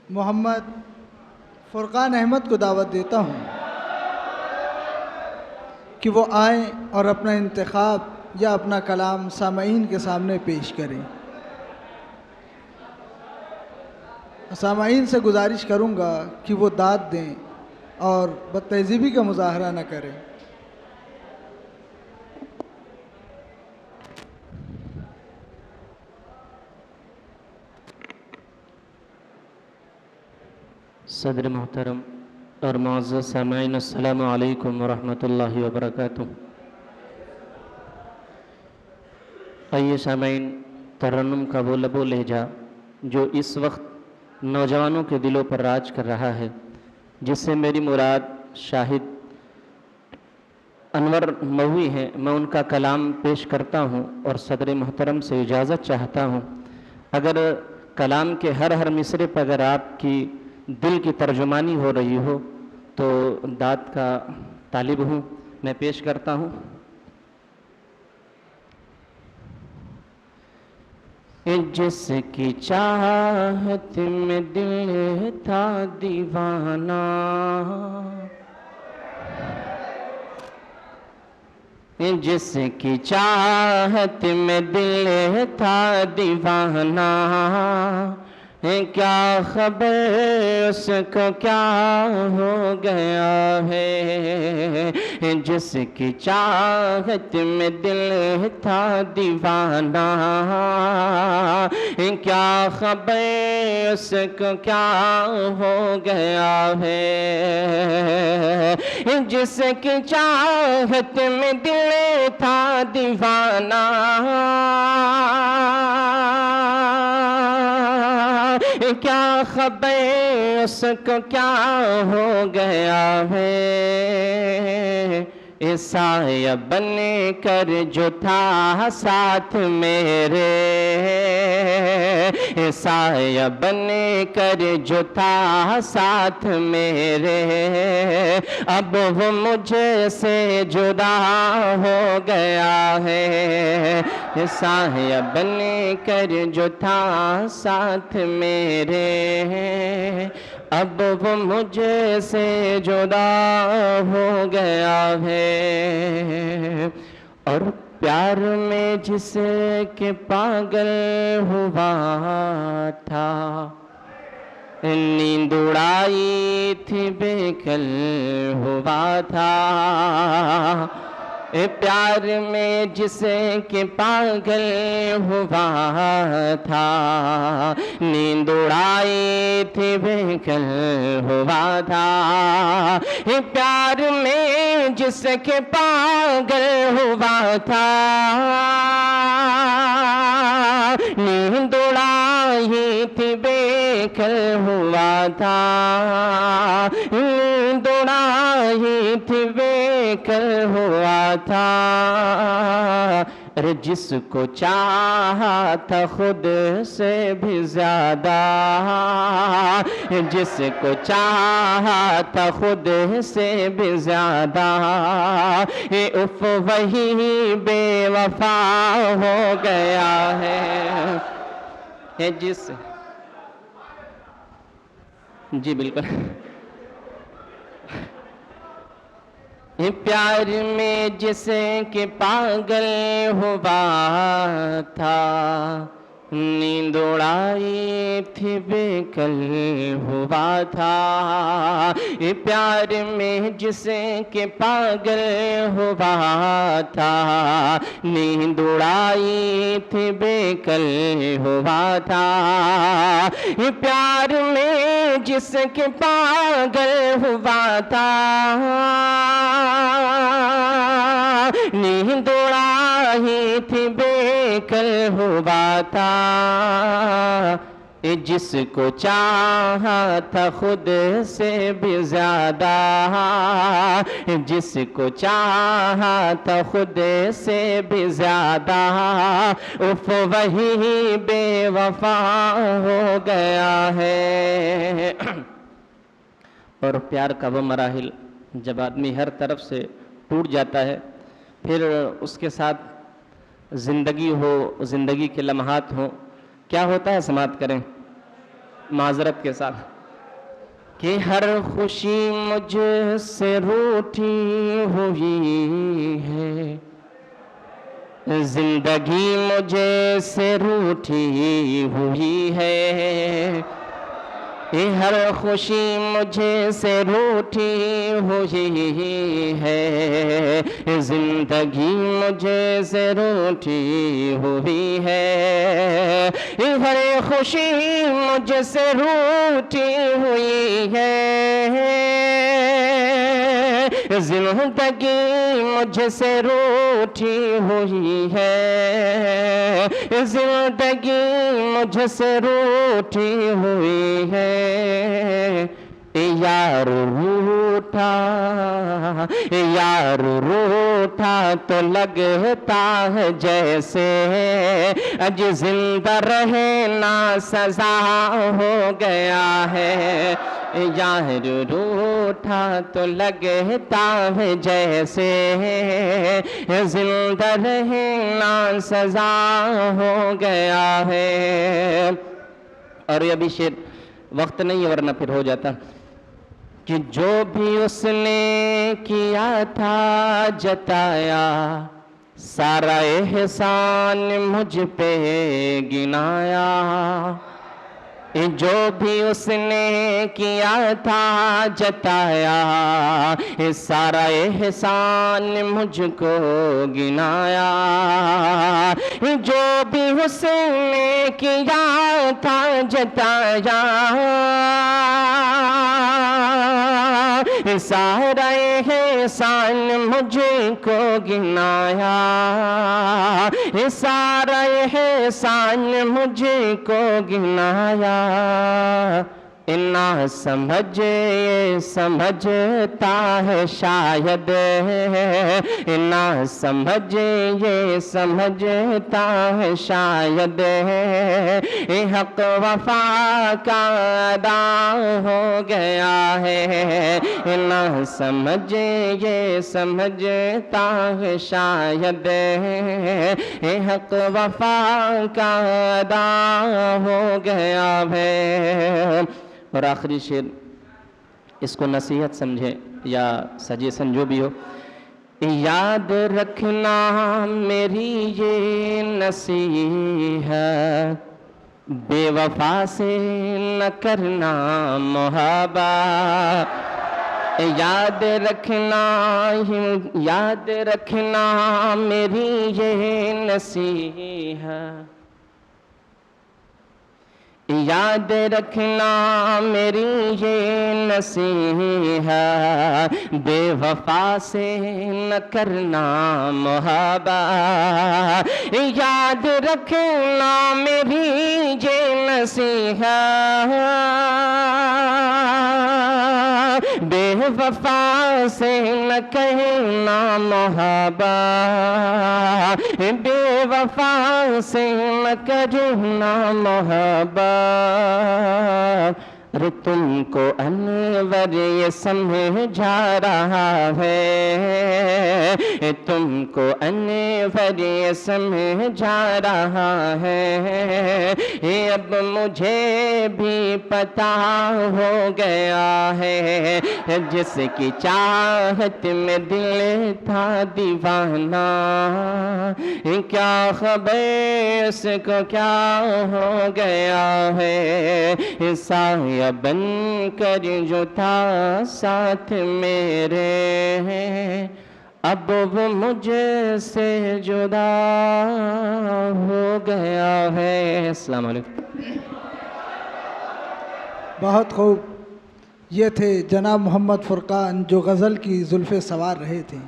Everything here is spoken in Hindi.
मोहम्मद फुरकान अहमद को दावत देता हूँ कि वो आएँ और अपना इंतखाब या अपना कलाम सामईन के सामने पेश करें। सामईन से गुजारिश करूँगा कि वो दाद दें और बदतहज़ीबी का मुज़ाहरा न करें। सदर मोहतरम और मुअज़्ज़ज़ सामईन, अस्सलामु अलैकुम वरहमतुल्लाहि वबरकातुहू। आइए सामईन, तरन्नुम का वो लबो लहजा जो इस वक्त नौजवानों के दिलों पर राज कर रहा है, जिससे मेरी मुराद शाहिद अनवर मऊई हैं, मैं उनका कलाम पेश करता हूँ और सदर मोहतरम से इजाज़त चाहता हूँ। अगर कलाम के हर हर मिसरे पर अगर आपकी दिल की तर्जुमानी हो रही हो तो दाद का तालिब हूँ, मैं पेश करता हूँ। जिसकी चाहत में दिल था दीवाना, जिसकी चाहत में दिल था दीवाना, क्या खबर उसको क्या हो गया है। जिसकी चाहत में दिल था दीवाना, क्या खबर उसको क्या हो गया है। जिसकी चाहत में दिल था दीवाना, क्या खबर उसको क्या हो गया है। ईसाया बन कर जो था साथ मेरे, ईसाया बन कर जो था साथ मेरे, अब वो मुझे से जुदा हो गया है। ईसाया बन कर जो था साथ मेरे, अब वो मुझे से जुदा हो गया है। और प्यार में जिसे के पागल हुआ था, नींद उड़ाई थी बेकल हुआ था। प्यार में जिसे के पागल हुआ था, नींद उड़ाई थी बेकल हुआ था। प्यार में जिसके पागल हुआ था, नींद उड़ाई थी बेकल हुआ था। नींद उड़ाई थी बेकल हुआ था। अरे जिसको चाहा था खुद से भी ज्यादा, जिसको चाहा था खुद से भी ज्यादा, ये उफ वही बेवफा हो गया है। जिस जी बिल्कुल, प्यार में जिसे के पागल हुआ था, नींद उड़ाई थी बेकल हुआ था। ये प्यार में जिसे के पागल हुआ था, नींद उड़ाई थी बेकल हुआ था। ये प्यार में जिसके पागल हुआ था, नींद उड़ाई थी बेकल हुआ था। जिसको चाहा था खुद से भी ज्यादा, जिसको चाहा था खुद से भी ज्यादा, उफ वही बेवफा हो गया है। और प्यार का वो मराहिल जब आदमी हर तरफ से टूट जाता है, फिर उसके साथ ज़िंदगी हो, ज़िंदगी के लम्हात हों, क्या होता है समाप्त करें माजरत के साथ। कि हर खुशी मुझसे रूठी हुई है, जिंदगी मुझे से रूठी हुई है, ये हर खुशी मुझे से रूठी हुई है, जिंदगी मुझे से रूठी हुई है, ये हर खुशी मुझे से रूठी हुई है, जिंदगी मुझसे रूठी हुई है, जिंदगी मुझसे रूठी हुई है, यार रूठा, यार रूठा तो लगता है जैसे अज जिंदा रहना सजा हो गया है, यार रूठा तो लगता है जैसे जिंदा रहना सजा हो गया है। और ये अभी शेर वक्त नहीं है वरना फिर हो जाता कि जो भी उसने किया था जताया, सारा एहसान मुझ पे गिनाया, जो भी उसने किया था जताया, ये सारा एहसान मुझको गिनाया, जो भी उसने किया था जताया, सारा एहसान मुझको गिनाया, सारा एहसान मुझको गिनाया, ना समझ ये समझता है शायद, ना समझ ये समझता है शायद, हक वफा का अदा हो गया है, ना समझ ये समझता है शायद, हक वफा का अदा हो गया है। और आखिरी शेर, इसको नसीहत समझे या सजेशन जो भी हो, याद रखना मेरी ये नसीहत, बेवफा से न करना मोहब्बत, याद रखना मेरी ये नसीहत, याद रखना मेरी ये नसीहत, बेवफा से न करना मोहब्बत, याद रखना मेरी ये नसीहत, बेवफा से न कहना मोहब्बत, बेवफा से न करना मोहब्बत। अरे तुमको अनवर ये समझा रहा है, तुमको अनवर ये समझा रहा है, अब मुझे भी पता हो गया है, जिसकी चाहत में दिल था दीवाना, क्या खबर इसको क्या हो गया है, साया बन कर जो था साथ मेरे, अब वो मुझसे जुदा हो गया है। अस्सलाम वालेकुम। बहुत खूब। ये थे जनाब मोहम्मद फुरकान जो गज़ल की जुल्फ़े सवार रहे थे।